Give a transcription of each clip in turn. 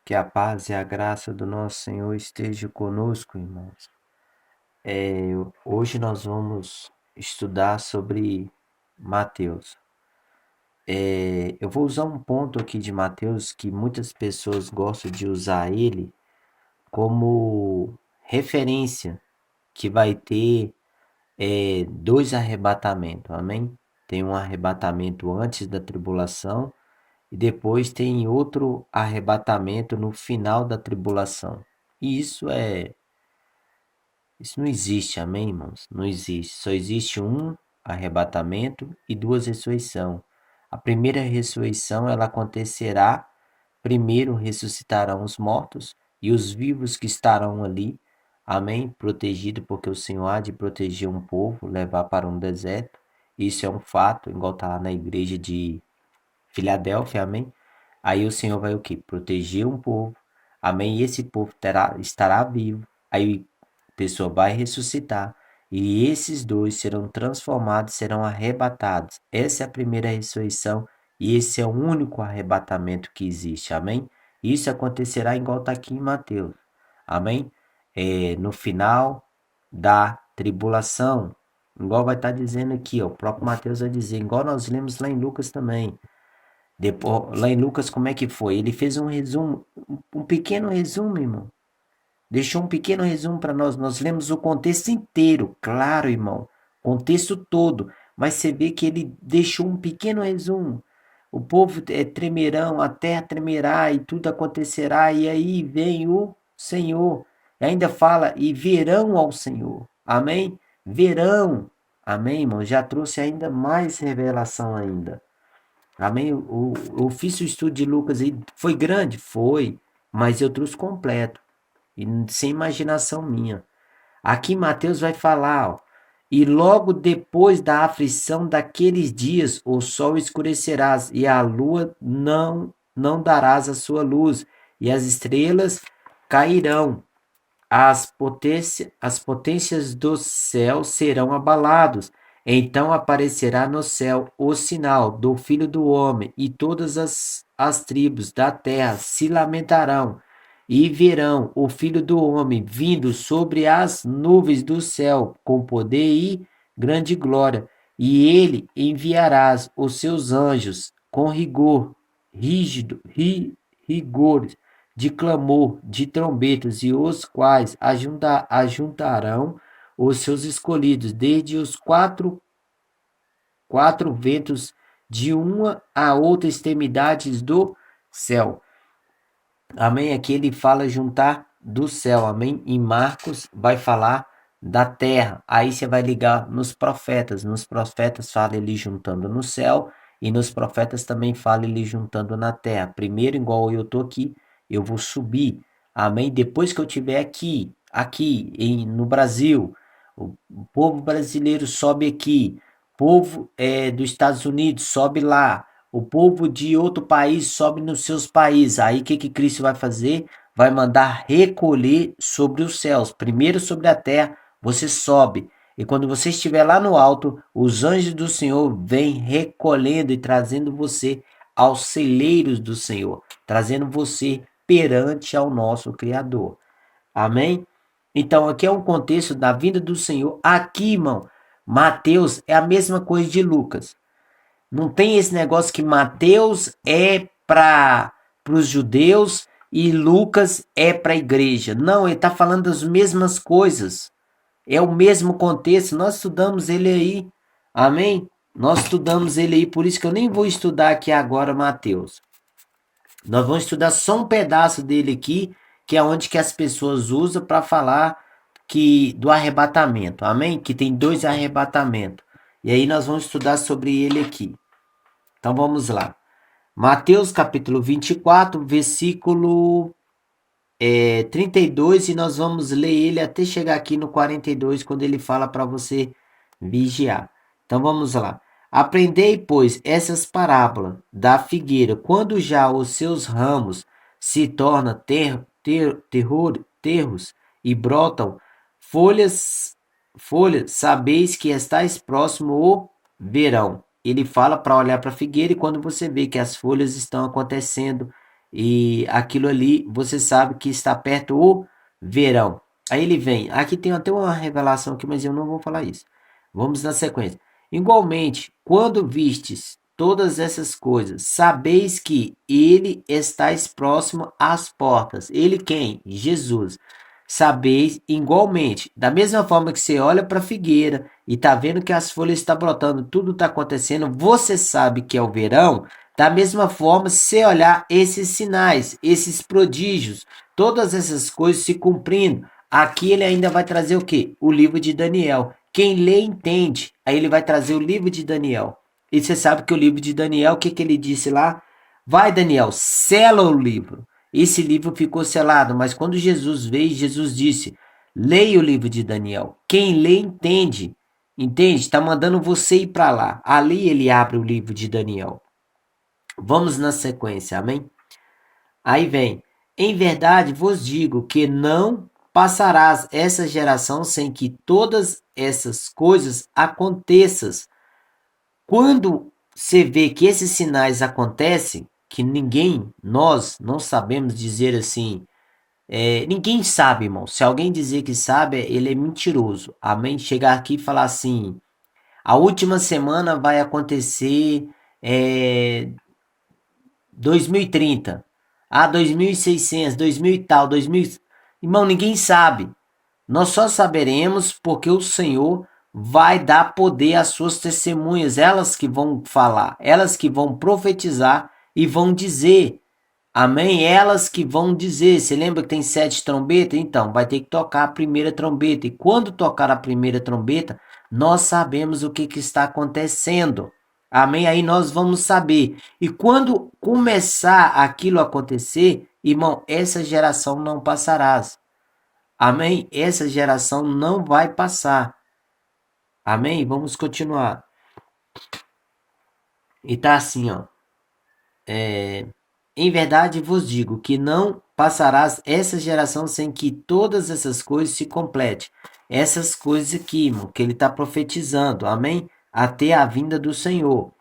Que a paz e a graça do nosso Senhor esteja conosco, irmãos. Hoje nós vamos estudar sobre Mateus. Eu vou usar um ponto aqui de Mateus que muitas pessoas gostam de usar ele como referência, que vai ter dois arrebatamentos, amém? Tem um arrebatamento antes da tribulação e depois tem outro arrebatamento no final da tribulação. E isso não existe, amém, irmãos? Não existe. Só existe um arrebatamento e duas ressurreições. A primeira ressurreição, ela acontecerá, primeiro ressuscitarão os mortos e os vivos que estarão ali, amém? Protegido, porque o Senhor há de proteger um povo, levar para um deserto. Isso é um fato, igual está lá na igreja de Filadélfia, amém? Aí o Senhor vai o quê? Proteger um povo, amém? E esse povo estará vivo. Aí a pessoa vai ressuscitar. E esses dois serão transformados, serão arrebatados. Essa é a primeira ressurreição e esse é o único arrebatamento que existe, amém? Isso acontecerá igual está aqui em Mateus, amém? No final da tribulação, igual vai estar dizendo aqui, ó, o próprio Mateus vai dizer, igual nós lemos lá em Lucas também. Depois, lá em Lucas, como é que foi? Ele fez um resumo, um pequeno resumo, irmão. Deixou um pequeno resumo para nós. Nós lemos o contexto inteiro, claro, irmão. Contexto todo. Mas você vê que ele deixou um pequeno resumo. O povo tremerão, a terra tremerá e tudo acontecerá. E aí vem o Senhor. E ainda fala, e verão ao Senhor. Amém? Verão. Amém, irmão? Já trouxe ainda mais revelação ainda. Amém? Eu fiz o estudo de Lucas e foi grande? Foi, mas eu trouxe completo, e sem imaginação minha. Aqui Mateus vai falar, ó, e logo depois da aflição daqueles dias, o sol escurecerás e a lua não darás a sua luz, e as estrelas cairão, as potências do céu serão abalados. Então aparecerá no céu o sinal do Filho do Homem, e todas as tribos da terra se lamentarão, e verão o Filho do Homem vindo sobre as nuvens do céu, com poder e grande glória. E ele enviará os seus anjos com rigores de clamor, de trombetas, e os quais ajuntarão os seus escolhidos, desde os quatro ventos, de uma a outra extremidade do céu. Amém? Aqui ele fala juntar do céu, amém? Em Marcos vai falar da terra. Aí você vai ligar nos profetas. Nos profetas fala ele juntando no céu e nos profetas também fala ele juntando na terra. Primeiro, igual eu tô aqui, eu vou subir. Amém? Depois que eu estiver aqui no Brasil, o povo brasileiro sobe aqui. Povo dos Estados Unidos sobe lá. O povo de outro país sobe nos seus países. Aí o que Cristo vai fazer? Vai mandar recolher sobre os céus. Primeiro sobre a terra, você sobe. E quando você estiver lá no alto, os anjos do Senhor vêm recolhendo e trazendo você aos celeiros do Senhor, trazendo você perante ao nosso Criador. Amém? Então, aqui é um contexto da vinda do Senhor. Aqui, irmão, Mateus é a mesma coisa de Lucas. Não tem esse negócio que Mateus é para os judeus e Lucas é para a igreja. Não, ele está falando das mesmas coisas. É o mesmo contexto. Nós estudamos ele aí. Amém? Nós estudamos ele aí, por isso que eu nem vou estudar aqui agora Mateus. Nós vamos estudar só um pedaço dele aqui, que é onde que as pessoas usam para falar que do arrebatamento. Amém? Que tem dois arrebatamentos. E aí nós vamos estudar sobre ele aqui. Então vamos lá. Mateus capítulo 24, versículo 32, e nós vamos ler ele até chegar aqui no 42, quando ele fala para você vigiar. Então vamos lá. Aprendei, pois, essas parábolas da figueira, quando já os seus ramos se tornam terros e brotam folhas, sabeis que estáis próximo o verão. Ele fala para olhar para a figueira, e quando você vê que as folhas estão acontecendo, E aquilo ali, você sabe que está perto o verão. Aí ele vem. Aqui tem até uma revelação aqui, mas eu não vou falar isso. Vamos na sequência. Igualmente, quando vistes todas essas coisas, sabeis que ele está próximo às portas. Ele quem? Jesus. Sabeis igualmente, da mesma forma que você olha para a figueira e tá vendo que as folhas estão brotando, tudo está acontecendo, você sabe que é o verão. Da mesma forma, se olhar esses sinais, esses prodígios, todas essas coisas se cumprindo, aqui ele ainda vai trazer o quê? O livro de Daniel. Quem lê entende. Aí ele vai trazer o livro de Daniel. E você sabe que o livro de Daniel, o que, que ele disse lá? Vai, Daniel, sela o livro. Esse livro ficou selado, mas quando Jesus veio, Jesus disse: leia o livro de Daniel. Quem lê entende. Entende? Está mandando você ir para lá. Ali ele abre o livro de Daniel. Vamos na sequência, amém? Aí vem: em verdade vos digo que não passarás essa geração sem que todas essas coisas aconteçam. Quando você vê que esses sinais acontecem, que ninguém, nós não sabemos dizer assim, ninguém sabe, irmão. Se alguém dizer que sabe, ele é mentiroso. Amém? Chegar aqui e falar assim, a última semana vai acontecer é, 2030. Ah, 2600, 2000 e tal, 2000. Irmão, ninguém sabe. Nós só saberemos porque o Senhor vai dar poder às suas testemunhas, elas que vão falar, elas que vão profetizar e vão dizer. Amém? Elas que vão dizer. Você lembra que tem 7 trombetas? Então, vai ter que tocar a primeira trombeta. E quando tocar a primeira trombeta, nós sabemos o que, que está acontecendo. Amém? Aí nós vamos saber. E quando começar aquilo a acontecer, irmão, essa geração não passará. Amém? Essa geração não vai passar. Amém? Vamos continuar. E tá assim, ó. Em verdade vos digo que não passarás essa geração sem que todas essas coisas se complete. Essas coisas aqui, irmão, que ele está profetizando. Amém? Até a vinda do Senhor.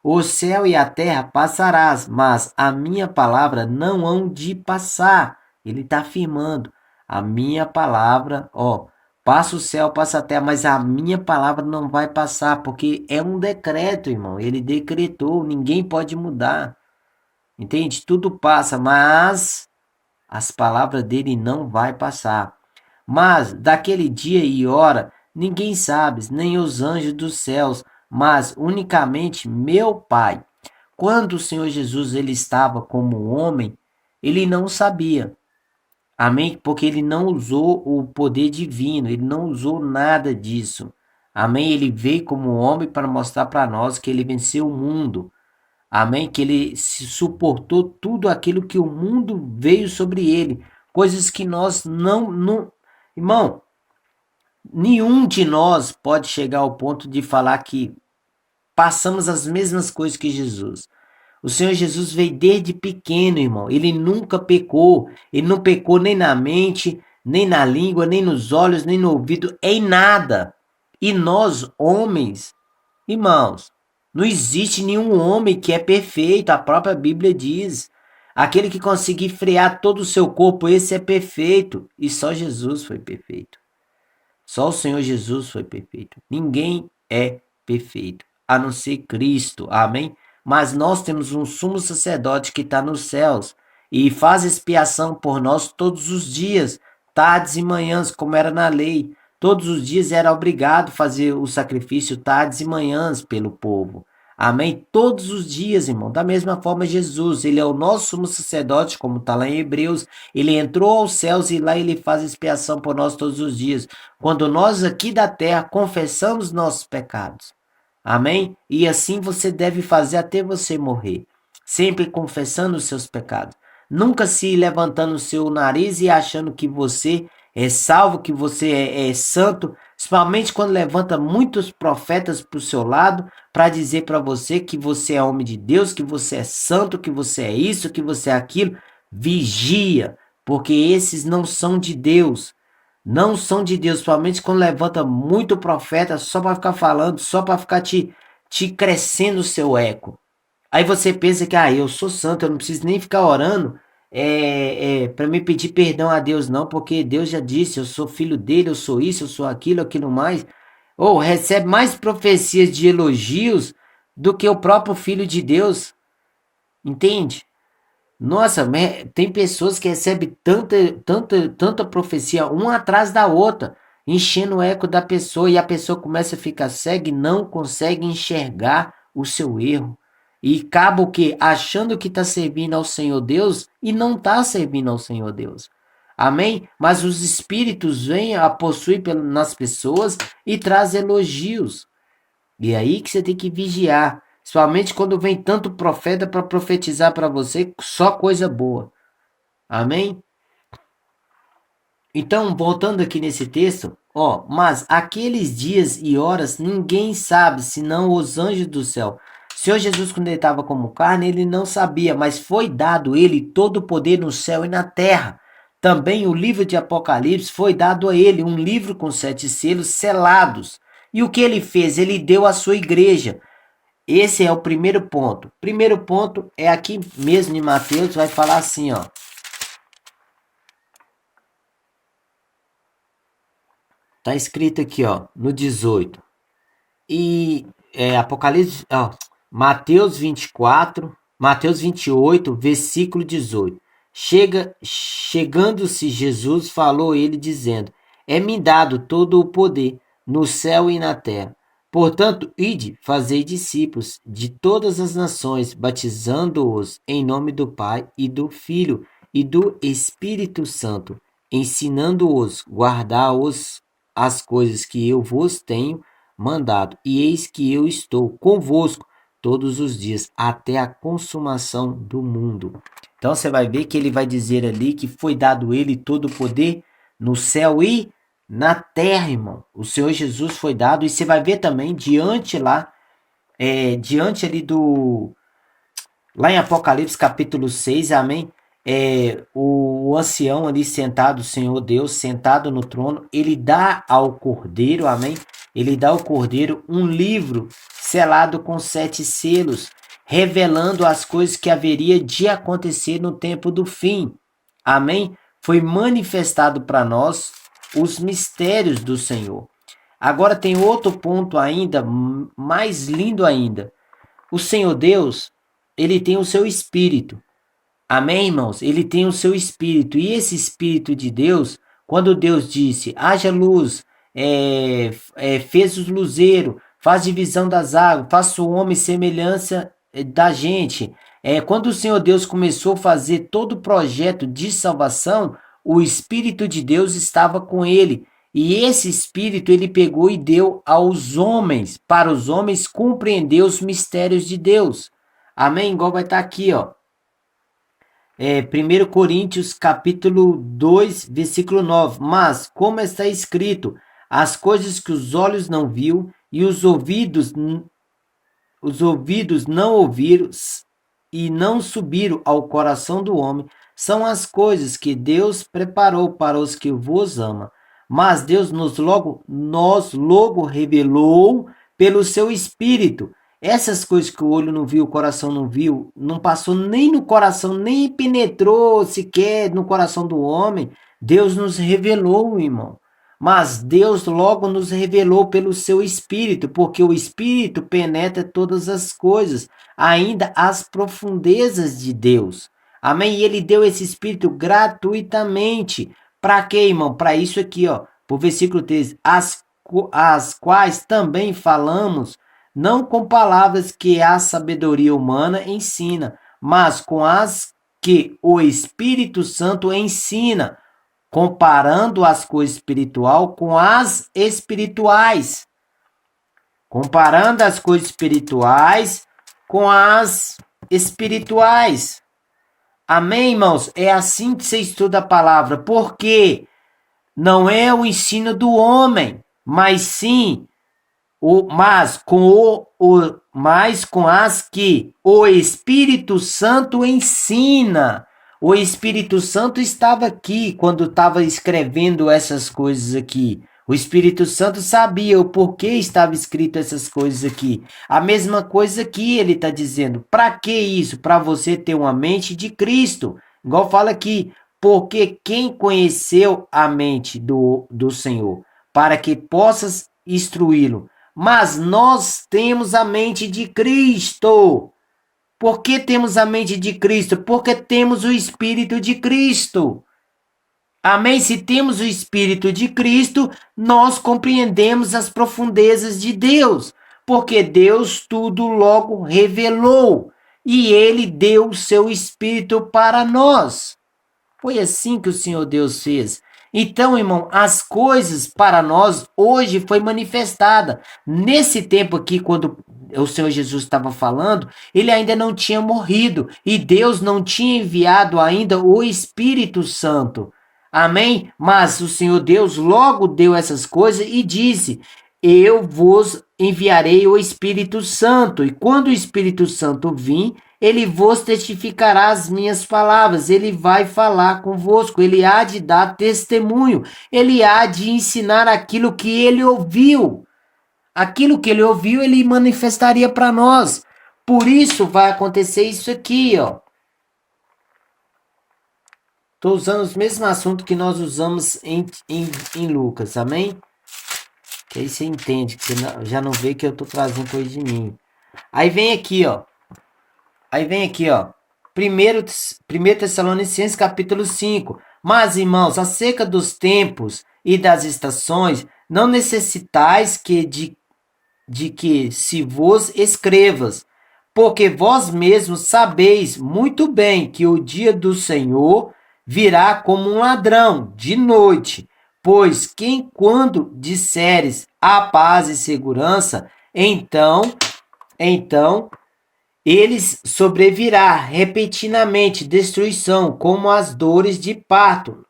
O céu e a terra passarás, mas a minha palavra não hão de passar. Ele está afirmando. A minha palavra, ó, passa o céu, passa a terra, mas a minha palavra não vai passar, porque é um decreto, irmão. Ele decretou, ninguém pode mudar. Entende? Tudo passa, mas as palavras dele não vai passar. Mas daquele dia e hora ninguém sabe, nem os anjos dos céus, mas unicamente meu Pai. Quando o Senhor Jesus ele estava como homem, ele não sabia. Amém? Porque ele não usou o poder divino, ele não usou nada disso. Amém? Ele veio como homem para mostrar para nós que ele venceu o mundo. Amém? Que ele se suportou tudo aquilo que o mundo veio sobre ele. Coisas que nós não. Irmão, nenhum de nós pode chegar ao ponto de falar que passamos as mesmas coisas que Jesus. O Senhor Jesus veio desde pequeno, irmão. Ele nunca pecou. Ele não pecou nem na mente, nem na língua, nem nos olhos, nem no ouvido, em nada. E nós, homens, irmãos, não existe nenhum homem que é perfeito. A própria Bíblia diz. Aquele que conseguir frear todo o seu corpo, esse é perfeito. E só Jesus foi perfeito. Só o Senhor Jesus foi perfeito. Ninguém é perfeito, a não ser Cristo. Amém? Mas nós temos um sumo sacerdote que está nos céus e faz expiação por nós todos os dias, tardes e manhãs, como era na lei. Todos os dias era obrigado a fazer o sacrifício tardes e manhãs pelo povo. Amém? Todos os dias, irmão. Da mesma forma, Jesus, ele é o nosso sumo sacerdote, como está lá em Hebreus. Ele entrou aos céus e lá ele faz expiação por nós todos os dias. Quando nós aqui da terra confessamos nossos pecados. Amém? E assim você deve fazer até você morrer. Sempre confessando os seus pecados. Nunca se levantando o seu nariz e achando que você é salvo, que você é santo. Principalmente quando levanta muitos profetas para o seu lado para dizer para você que você é homem de Deus, que você é santo, que você é isso, que você é aquilo. Vigia, porque esses não são de Deus. Não são de Deus, somente quando levanta muito profeta só para ficar falando, só para ficar te crescendo o seu eco. Aí você pensa que, eu sou santo, eu não preciso nem ficar orando para me pedir perdão a Deus, não, porque Deus já disse, eu sou filho dele, eu sou isso, eu sou aquilo, aquilo mais. Ou recebe mais profecias de elogios do que o próprio Filho de Deus, entende? Nossa, tem pessoas que recebem tanta profecia, uma atrás da outra, enchendo o eco da pessoa, e a pessoa começa a ficar cega e não consegue enxergar o seu erro. E acaba o quê? Achando que está servindo ao Senhor Deus e não está servindo ao Senhor Deus. Amém? Mas os espíritos vêm a possuir nas pessoas e traz elogios. E é aí que você tem que vigiar. Principalmente quando vem tanto profeta para profetizar para você só coisa boa. Amém? Então, voltando aqui nesse texto, mas aqueles dias e horas ninguém sabe, senão os anjos do céu. O Senhor Jesus, quando ele estava como carne, ele não sabia, mas foi dado ele todo o poder no céu e na terra. Também o livro de Apocalipse foi dado a ele, um livro com 7 selos selados. E o que ele fez? Ele deu à sua igreja. Esse é o primeiro ponto. Primeiro ponto é aqui mesmo em Mateus, vai falar assim, ó. Tá escrito aqui, ó, no 18. E Apocalipse, Mateus 24, Mateus 28, versículo 18. Chegando-se Jesus, falou ele dizendo: É-me dado todo o poder no céu e na terra. Portanto, ide, fazei discípulos de todas as nações, batizando-os em nome do Pai e do Filho e do Espírito Santo, ensinando-os guardar as coisas que eu vos tenho mandado. E eis que eu estou convosco todos os dias, até a consumação do mundo. Então você vai ver que ele vai dizer ali que foi dado ele todo o poder no céu e na terra, irmão. O Senhor Jesus foi dado, e você vai ver também diante ali lá em Apocalipse capítulo 6, amém? O ancião ali sentado, o Senhor Deus sentado no trono, ele dá ao cordeiro, amém? Ele dá ao cordeiro um livro selado com 7 selos, revelando as coisas que haveria de acontecer no tempo do fim, amém? Foi manifestado para nós os mistérios do Senhor. Agora tem outro ponto ainda, mais lindo ainda. O Senhor Deus, ele tem o seu espírito. Amém, irmãos? Ele tem o seu espírito. E esse espírito de Deus, quando Deus disse, haja luz, fez os luzeiros, faz divisão das águas, faça o homem semelhança da gente. Quando o Senhor Deus começou a fazer todo o projeto de salvação, o Espírito de Deus estava com ele. E esse Espírito ele pegou e deu aos homens, para os homens compreender os mistérios de Deus. Amém? Igual vai estar aqui, ó. 1 Coríntios capítulo 2, versículo 9. Mas, como está escrito, as coisas que os olhos não viu e os ouvidos não ouviram e não subiram ao coração do homem, são as coisas que Deus preparou para os que vos ama. Mas Deus nos logo revelou pelo seu Espírito. Essas coisas que o olho não viu, o coração não viu, não passou nem no coração, nem penetrou sequer no coração do homem, Deus nos revelou, irmão. Mas Deus logo nos revelou pelo seu Espírito, porque o Espírito penetra todas as coisas, ainda as profundezas de Deus. Amém? E ele deu esse Espírito gratuitamente. Para quê, irmão? Para isso aqui, ó, pro versículo 13, as quais também falamos, não com palavras que a sabedoria humana ensina, mas com as que o Espírito Santo ensina, comparando as coisas espirituais com as espirituais. Comparando as coisas espirituais com as espirituais. Amém, irmãos? É assim que você estuda a palavra, porque não é o ensino do homem, mas sim mas com as que o Espírito Santo ensina. O Espírito Santo estava aqui quando estava escrevendo essas coisas aqui. O Espírito Santo sabia o porquê estava escrito essas coisas aqui. A mesma coisa que ele está dizendo. Para que isso? Para você ter uma mente de Cristo. Igual fala aqui, porque quem conheceu a mente do Senhor, para que possas instruí-lo. Mas nós temos a mente de Cristo. Por que temos a mente de Cristo? Porque temos o Espírito de Cristo. Amém? Se temos o Espírito de Cristo, nós compreendemos as profundezas de Deus, porque Deus tudo logo revelou e Ele deu o seu Espírito para nós. Foi assim que o Senhor Deus fez. Então, irmão, as coisas para nós hoje foi manifestada. Nesse tempo aqui, quando o Senhor Jesus estava falando, ele ainda não tinha morrido e Deus não tinha enviado ainda o Espírito Santo. Amém? Mas o Senhor Deus logo deu essas coisas e disse: eu vos enviarei o Espírito Santo, e quando o Espírito Santo vir, ele vos testificará as minhas palavras, ele vai falar convosco, ele há de dar testemunho, ele há de ensinar aquilo que ele ouviu. Aquilo que ele ouviu, ele manifestaria para nós. Por isso vai acontecer isso aqui, ó. Estou usando os mesmos assuntos que nós usamos em Lucas, amém? Que aí você entende, que você já não vê que eu estou trazendo coisa de mim. Aí vem aqui, ó. Primeiro Tessalonicenses capítulo 5. Mas, irmãos, acerca dos tempos e das estações, não necessitais de que se vos escrevas, porque vós mesmos sabeis muito bem que o dia do Senhor virá como um ladrão de noite. Pois quem, quando disseres a paz e segurança, então eles sobrevirá repentinamente destruição, como as dores de parto,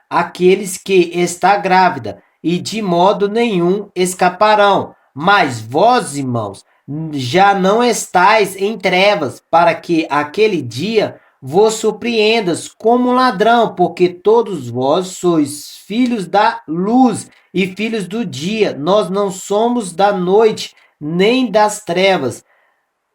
aqueles que está grávida, e de modo nenhum escaparão. Mas vós, irmãos, já não estáis em trevas, para que aquele dia vos surpreendas como um ladrão, porque todos vós sois filhos da luz e filhos do dia. Nós não somos da noite, nem das trevas.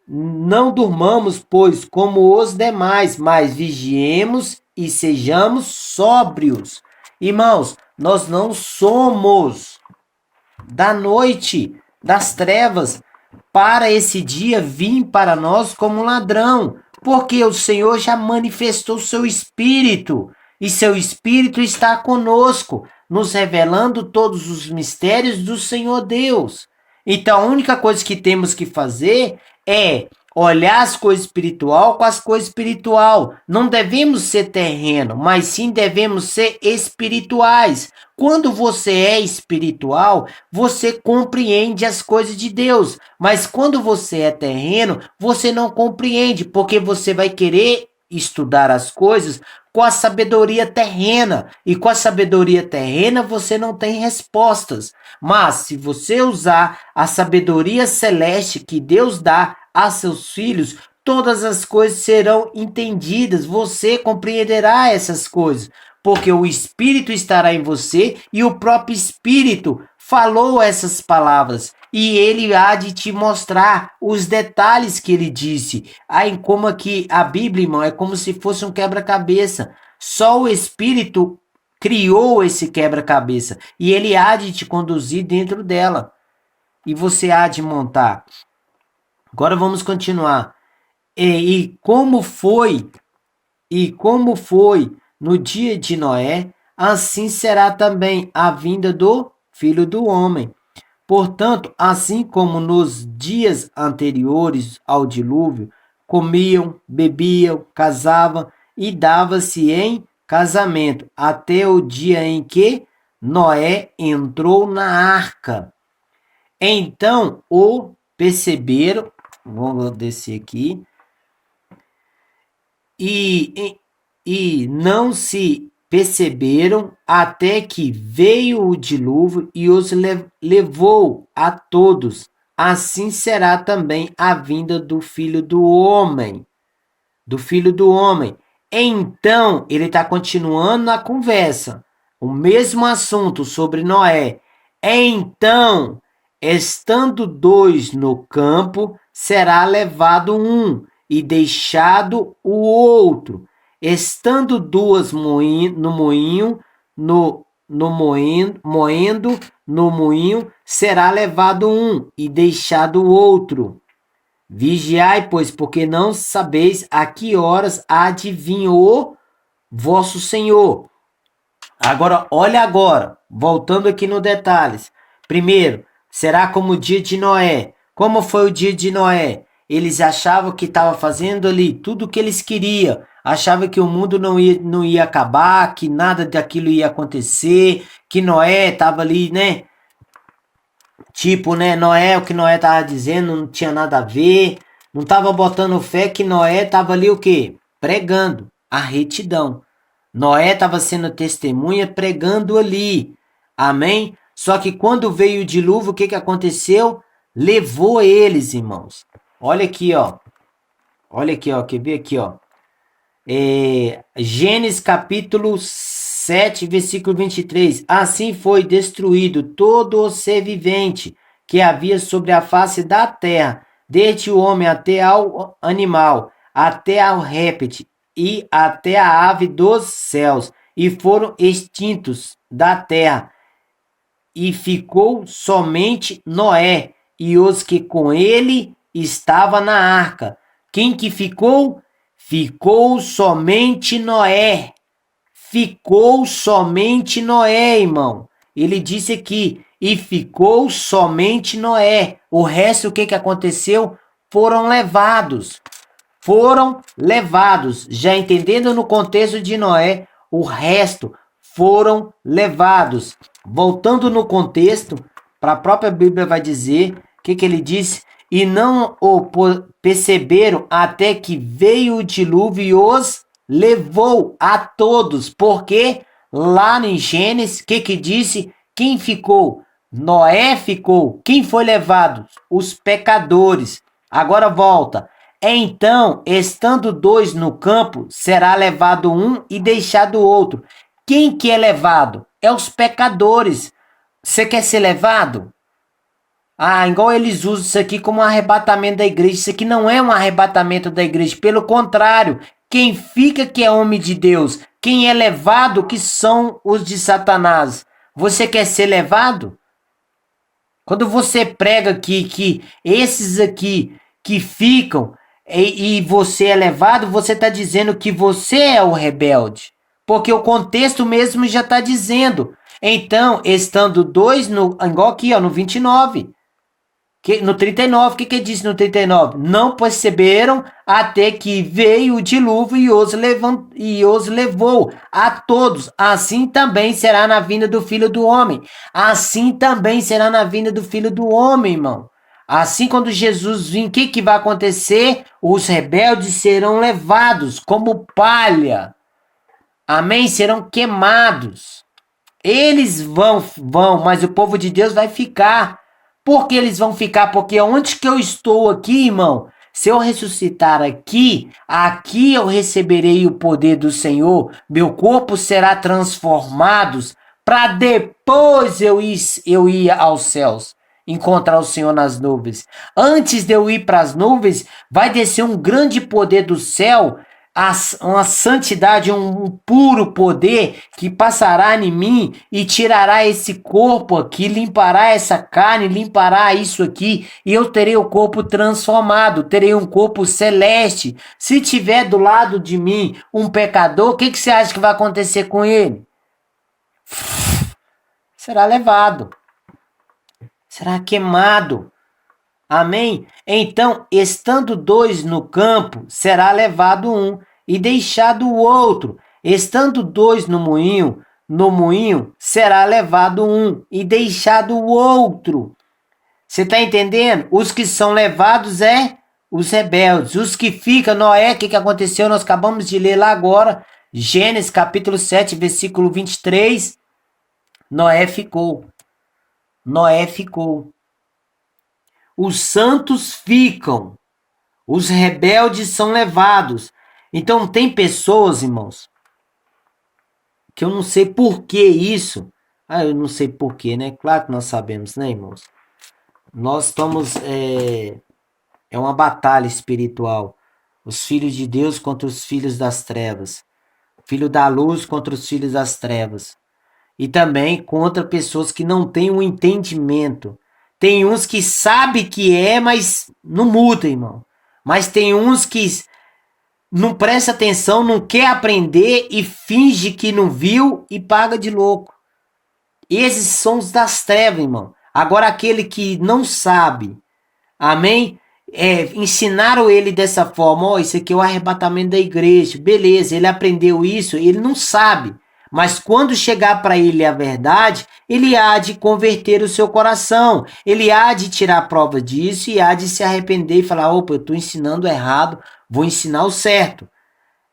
Não durmamos, pois, como os demais, mas vigiemos e sejamos sóbrios. Irmãos, nós não somos da noite, das trevas, para esse dia vir para nós como um ladrão, porque o Senhor já manifestou seu Espírito, e seu Espírito está conosco, nos revelando todos os mistérios do Senhor Deus. Então, a única coisa que temos que fazer é olhar as coisas espiritual com as coisas espiritual. Não devemos ser terreno, mas sim devemos ser espirituais. Quando você é espiritual, você compreende as coisas de Deus. Mas quando você é terreno, você não compreende, porque você vai querer estudar as coisas com a sabedoria terrena. E com a sabedoria terrena você não tem respostas. Mas se você usar a sabedoria celeste que Deus dá a seus filhos, todas as coisas serão entendidas. Você compreenderá essas coisas, porque o Espírito estará em você e o próprio Espírito falou essas palavras. E ele há de te mostrar os detalhes que ele disse. Aí, como aqui a Bíblia, irmão, é como se fosse um quebra-cabeça. Só o Espírito criou esse quebra-cabeça e ele há de te conduzir dentro dela. E você há de montar. Agora vamos continuar. E como foi no dia de Noé, assim será também a vinda do Filho do Homem. Portanto, assim como nos dias anteriores ao dilúvio, comiam, bebiam, casavam e dava-se em casamento, até o dia em que Noé entrou na arca. Então o perceberam, vamos descer aqui, e não se perceberam até que veio o dilúvio e os levou a todos. Assim será também a vinda do Filho do Homem. Do Filho do Homem. Então, ele está continuando na conversa. o mesmo assunto sobre Noé. Então, estando dois no campo, será levado um e deixado o outro. Estando duas no moinho, moendo no moinho, será levado um e deixado o outro. Vigiai, pois, porque não sabeis a que horas há de vir o vosso Senhor. Agora, voltando aqui no detalhes. Primeiro, será como o dia de Noé. Como foi o dia de Noé? Eles achavam que estava fazendo ali tudo o que eles queriam. Achavam que o mundo não ia acabar, que nada daquilo ia acontecer, que Noé estava ali, né? Tipo, né? Noé, o que Noé estava dizendo não tinha nada a ver. Não estava botando fé que Noé estava ali o quê? Pregando a retidão. Noé estava sendo testemunha pregando ali. Amém? Só que quando veio o dilúvio, o que aconteceu? Levou eles, irmãos. Olha aqui, ó. Olha aqui, ó. Quer ver aqui, ó? Gênesis capítulo 7, versículo 23. Assim foi destruído todo o ser vivente que havia sobre a face da terra, desde o homem até ao animal, até ao réptil e até a ave dos céus, e foram extintos da terra. E ficou somente Noé e os que com ele estavam na arca. Quem que ficou? Ficou somente Noé. Ficou somente Noé, irmão. Ele disse aqui, e ficou somente Noé. O resto, o que aconteceu? Foram levados. Foram levados. Já entendendo no contexto de Noé, o resto foram levados. Voltando no contexto, para a própria Bíblia vai dizer, o que ele disse? E não o perceberam até que veio o dilúvio e os levou a todos. Porque lá em Gênesis, o que disse? Quem ficou? Noé ficou. Quem foi levado? Os pecadores. Agora volta. Então, estando dois no campo, será levado um e deixado o outro. Quem que é levado? É os pecadores. Você quer ser levado? Igual eles usam isso aqui como um arrebatamento da igreja. Isso aqui não é um arrebatamento da igreja. Pelo contrário, quem fica que é homem de Deus. Quem é levado que são os de Satanás. Você quer ser levado? Quando você prega aqui que esses aqui que ficam e você é levado, você está dizendo que você é o rebelde. Porque o contexto mesmo já está dizendo. Então, estando dois, igual aqui, ó, no 29. No 39, o que diz no 39? Não perceberam até que veio o dilúvio e os levou a todos. Assim também será na vinda do Filho do Homem. Assim também será na vinda do Filho do Homem, irmão. Assim, quando Jesus vir, o que vai acontecer? Os rebeldes serão levados como palha. Amém? Serão queimados. Eles vão, mas o povo de Deus vai ficar. Por que eles vão ficar? Porque onde que eu estou aqui, irmão? Se eu ressuscitar aqui eu receberei o poder do Senhor. Meu corpo será transformado para depois eu ir aos céus, encontrar o Senhor nas nuvens. Antes de eu ir para as nuvens, vai descer um grande poder do céu, uma santidade, um puro poder que passará em mim e tirará esse corpo aqui, limpará essa carne, limpará isso aqui, e eu terei o corpo transformado, terei um corpo celeste. Se tiver do lado de mim um pecador, o que você acha que vai acontecer com ele? Será levado, será queimado. Amém? Então, estando dois no campo, será levado um e deixado o outro. Estando dois no moinho será levado um e deixado o outro. Você está entendendo? Os que são levados os rebeldes. Os que ficam, Noé, o que aconteceu? Nós acabamos de ler lá agora, Gênesis capítulo 7, versículo 23. Noé ficou. Noé ficou. Os santos ficam, os rebeldes são levados. Então tem pessoas, irmãos, que eu não sei por que isso. Ah, eu não sei por que, né? Claro que nós sabemos, né, irmãos? Nós estamos. É uma batalha espiritual. Os filhos de Deus contra os filhos das trevas. Filho da luz contra os filhos das trevas. E também contra pessoas que não têm um entendimento. Tem uns que sabem que é, mas não muda, irmão. Mas tem uns que não presta atenção, não quer aprender e finge que não viu e paga de louco. Esses são os das trevas, irmão. Agora aquele que não sabe, amém? Ensinaram ele dessa forma, ó, isso aqui é o arrebatamento da igreja. Beleza, ele aprendeu isso, ele não sabe. Mas quando chegar para ele a verdade, ele há de converter o seu coração. Ele há de tirar prova disso e há de se arrepender e falar: opa, eu estou ensinando errado, vou ensinar o certo.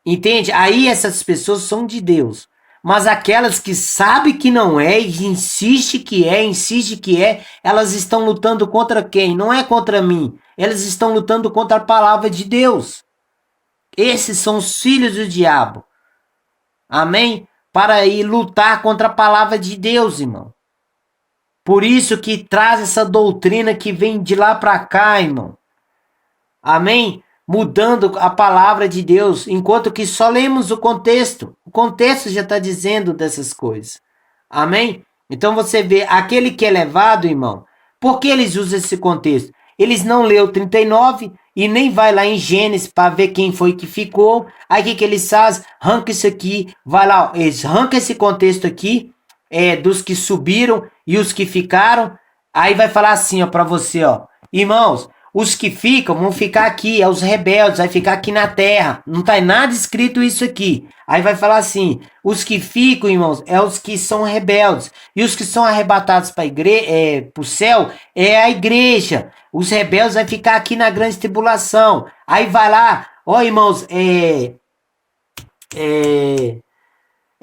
Entende? Aí essas pessoas são de Deus. Mas aquelas que sabem que não é e insiste que é, elas estão lutando contra quem? Não é contra mim. Elas estão lutando contra a palavra de Deus. Esses são os filhos do diabo. Amém? Para ir lutar contra a palavra de Deus, irmão. Por isso que traz essa doutrina que vem de lá para cá, irmão. Amém? Mudando a palavra de Deus, enquanto que só lemos o contexto. O contexto já está dizendo dessas coisas. Amém? Então você vê, aquele que é levado, irmão, por que eles usam esse contexto? Eles não leu 39 e nem vai lá em Gênesis para ver quem foi que ficou. Aí o que eles fazem? Arranca isso aqui, vai lá, eles arrancam esse contexto aqui, dos que subiram e os que ficaram. Aí vai falar assim, ó, para você, ó, irmãos, os que ficam vão ficar aqui, é os rebeldes, vai ficar aqui na terra. Não tá nada escrito isso aqui. Aí vai falar assim, os que ficam, irmãos, é os que são rebeldes. E os que são arrebatados para o céu é a igreja. Os rebeldes vai ficar aqui na grande tribulação. Aí vai lá, ó, irmãos,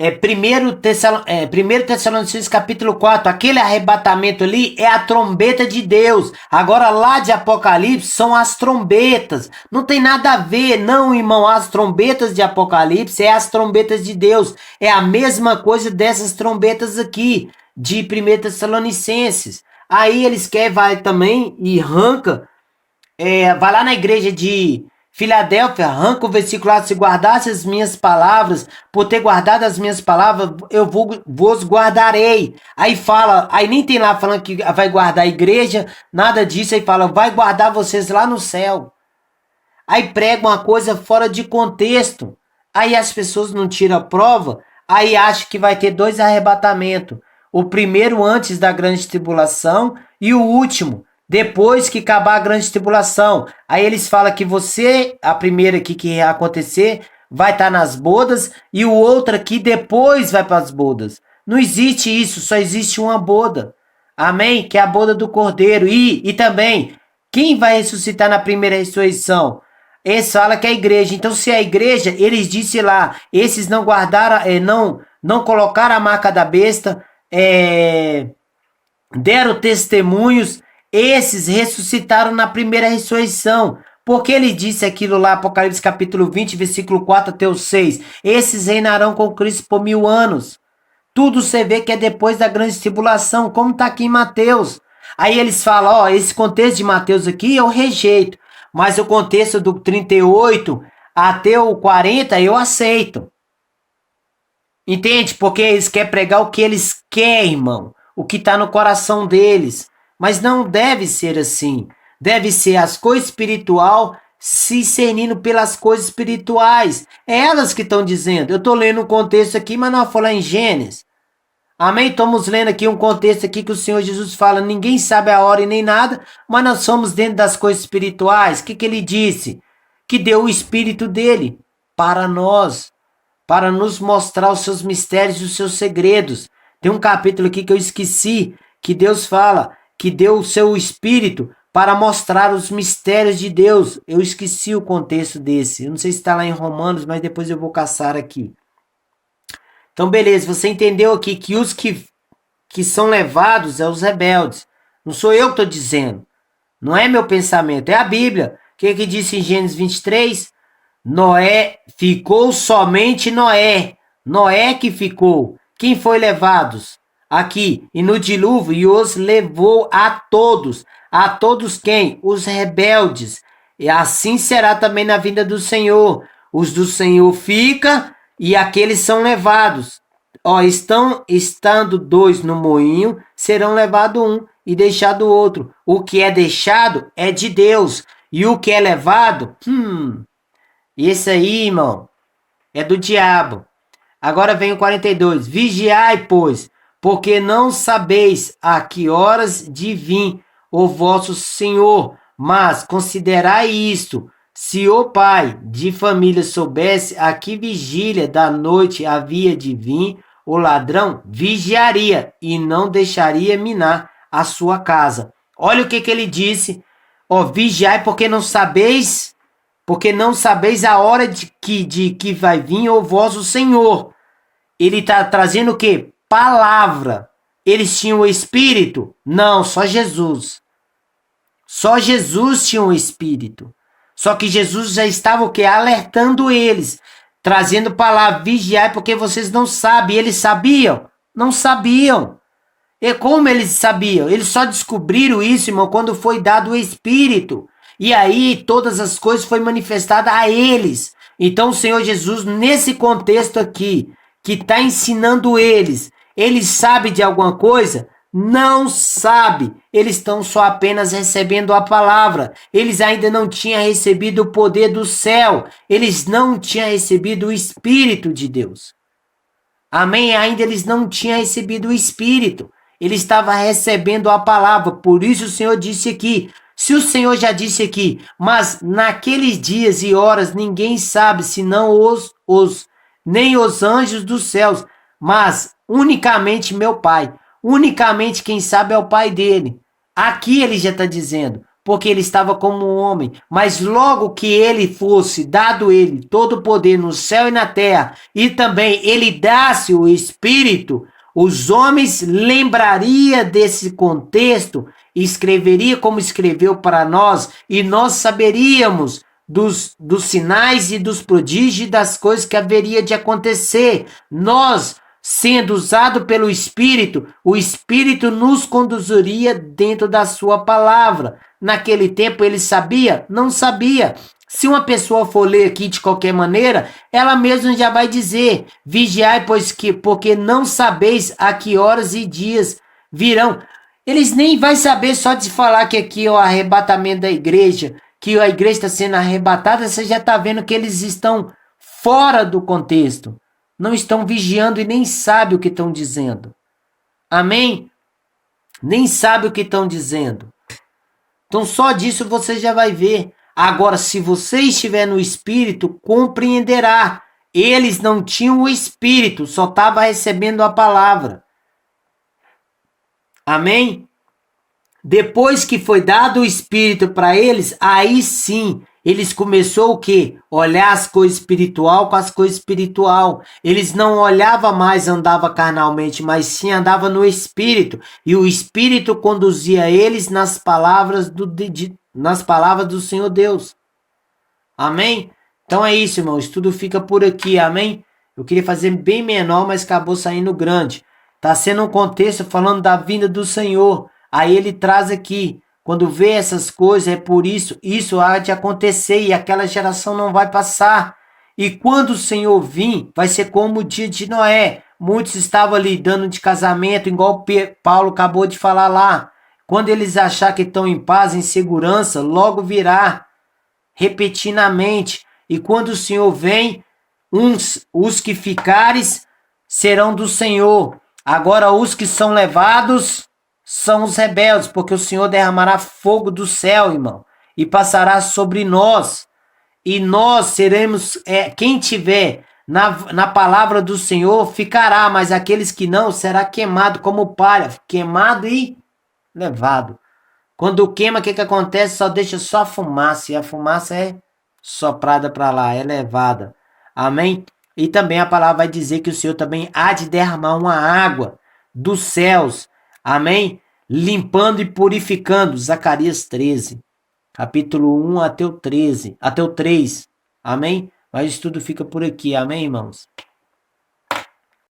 1 Tessalonicenses capítulo 4, aquele arrebatamento ali é a trombeta de Deus. Agora lá de Apocalipse são as trombetas. Não tem nada a ver, não, irmão. As trombetas de Apocalipse é as trombetas de Deus. É a mesma coisa dessas trombetas aqui, de 1 Tessalonicenses. Aí eles querem, vai também e arranca, vai lá na igreja de Filadélfia, arranca o versículo lá: se guardasse as minhas palavras, por ter guardado as minhas palavras, eu vos guardarei. Aí fala, aí nem tem lá falando que vai guardar a igreja, nada disso, aí fala, vai guardar vocês lá no céu. Aí prega uma coisa fora de contexto. Aí as pessoas não tiram a prova, aí acham que vai ter 2 arrebatamentos. O primeiro antes da grande tribulação e o último depois que acabar a grande tribulação. Aí eles falam que você, a primeira aqui que ia acontecer, vai estar nas bodas e o outro aqui depois vai para as bodas. Não existe isso, só existe uma boda. Amém? Que é a boda do Cordeiro. E também, quem vai ressuscitar na primeira ressurreição? Eles falam que é a igreja. Então, se é a igreja, eles dizem lá, esses não guardaram, não colocaram a marca da besta, deram testemunhos. Esses ressuscitaram na primeira ressurreição. Porque ele disse aquilo lá, Apocalipse capítulo 20, versículo 4 até o 6. Esses reinarão com Cristo por 1000 anos. Tudo você vê que é depois da grande tribulação, como está aqui em Mateus. Aí eles falam, ó, esse contexto de Mateus aqui eu rejeito. Mas o contexto do 38 até o 40 eu aceito. Entende? Porque eles querem pregar o que eles querem, irmão. O que está no coração deles. Mas não deve ser assim. Deve ser as coisas espirituais se discernindo pelas coisas espirituais. É elas que estão dizendo. Eu estou lendo um contexto aqui, mas não vou falar em Gênesis. Amém? Estamos lendo aqui um contexto aqui que o Senhor Jesus fala, ninguém sabe a hora e nem nada, mas nós somos dentro das coisas espirituais. O que ele disse? Que deu o Espírito dele para nós, para nos mostrar os seus mistérios e os seus segredos. Tem um capítulo aqui que eu esqueci, que Deus fala que deu o seu Espírito para mostrar os mistérios de Deus. Eu esqueci o contexto desse. Eu não sei se está lá em Romanos, mas depois eu vou caçar aqui. Então, beleza. Você entendeu aqui que os que são levados é os rebeldes. Não sou eu que estou dizendo. Não é meu pensamento. É a Bíblia. O que disse em Gênesis 23? Noé, ficou somente Noé. Noé que ficou. Quem foi levados? Aqui, e no dilúvio, e os levou a todos. A todos quem? Os rebeldes. E assim será também na vinda do Senhor. Os do Senhor fica e aqueles são levados. Ó, estando dois no moinho, serão levados um e deixado o outro. O que é deixado é de Deus. E o que é levado? Esse aí, irmão, é do diabo. Agora vem o 42. Vigiai, pois, porque não sabeis a que horas de vir o vosso Senhor. Mas considerai isto: se o pai de família soubesse a que vigília da noite havia de vir, o ladrão vigiaria e não deixaria minar a sua casa. Olha o que ele disse. Ó, vigiai porque não sabeis a hora de que vai vir o vosso Senhor. Ele está trazendo o quê? Palavra. Eles tinham o Espírito? Não, só Jesus. Só Jesus tinha o Espírito. Só que Jesus já estava o quê? Alertando eles. Trazendo palavra, vigiai porque vocês não sabem. E eles sabiam? Não sabiam. E como eles sabiam? Eles só descobriram isso, irmão, quando foi dado o Espírito. E aí todas as coisas foram manifestadas a eles. Então o Senhor Jesus, nesse contexto aqui, que está ensinando eles sabem de alguma coisa? Não sabe. Eles estão só apenas recebendo a palavra. Eles ainda não tinham recebido o poder do céu. Eles não tinham recebido o Espírito de Deus. Amém? Ainda eles não tinham recebido o Espírito. Ele estava recebendo a palavra. Por isso o Senhor disse aqui. Se o Senhor já disse aqui, mas naqueles dias e horas ninguém sabe, senão nem os anjos dos céus, mas unicamente meu Pai. Unicamente quem sabe é o Pai dele. Aqui ele já está dizendo, porque ele estava como um homem, mas logo que ele fosse dado ele todo o poder no céu e na terra, e também ele dasse o Espírito, os homens lembrariam desse contexto, escreveria como escreveu para nós, e nós saberíamos dos sinais e dos prodígios e das coisas que haveria de acontecer. Nós, sendo usado pelo Espírito, o Espírito nos conduziria dentro da sua palavra. Naquele tempo ele sabia? Não sabia. Se uma pessoa for ler aqui de qualquer maneira, ela mesma já vai dizer: vigiai, porque não sabeis a que horas e dias virão. Eles nem vão saber só de falar que aqui é o arrebatamento da igreja, que a igreja está sendo arrebatada. Você já está vendo que eles estão fora do contexto. Não estão vigiando e nem sabem o que estão dizendo. Amém? Nem sabem o que estão dizendo. Então só disso você já vai ver. Agora, se você estiver no Espírito, compreenderá. Eles não tinham o Espírito, só estavam recebendo a palavra. Amém? Depois que foi dado o Espírito para eles, aí sim, eles começaram o quê? Olhar as coisas espiritual com as coisas espiritual. Eles não olhavam mais, andava carnalmente, mas sim andava no Espírito. E o Espírito conduzia eles nas palavras do Senhor Deus. Amém? Então é isso, irmão. O estudo fica por aqui. Amém? Eu queria fazer bem menor, mas acabou saindo grande. Está sendo um contexto falando da vinda do Senhor. Aí ele traz aqui. Quando vê essas coisas, é por isso há de acontecer e aquela geração não vai passar. E quando o Senhor vir, vai ser como o dia de Noé. Muitos estavam ali dando de casamento, igual Paulo acabou de falar lá. Quando eles acharem que estão em paz, em segurança, logo virá repentinamente. E quando o Senhor vem, os que ficares serão do Senhor. Agora os que são levados são os rebeldes, porque o Senhor derramará fogo do céu, irmão, e passará sobre nós. E nós seremos, quem tiver na palavra do Senhor ficará, mas aqueles que não, será queimado como palha, queimado e levado. Quando queima, o que acontece? Só deixa só fumaça, e a fumaça é soprada para lá, é levada. Amém? E também a palavra vai dizer que o Senhor também há de derramar uma água dos céus. Amém? Limpando e purificando. Zacarias 13. Capítulo 1 até o 13. Até o 3. Amém? Mas o estudo fica por aqui. Amém, irmãos?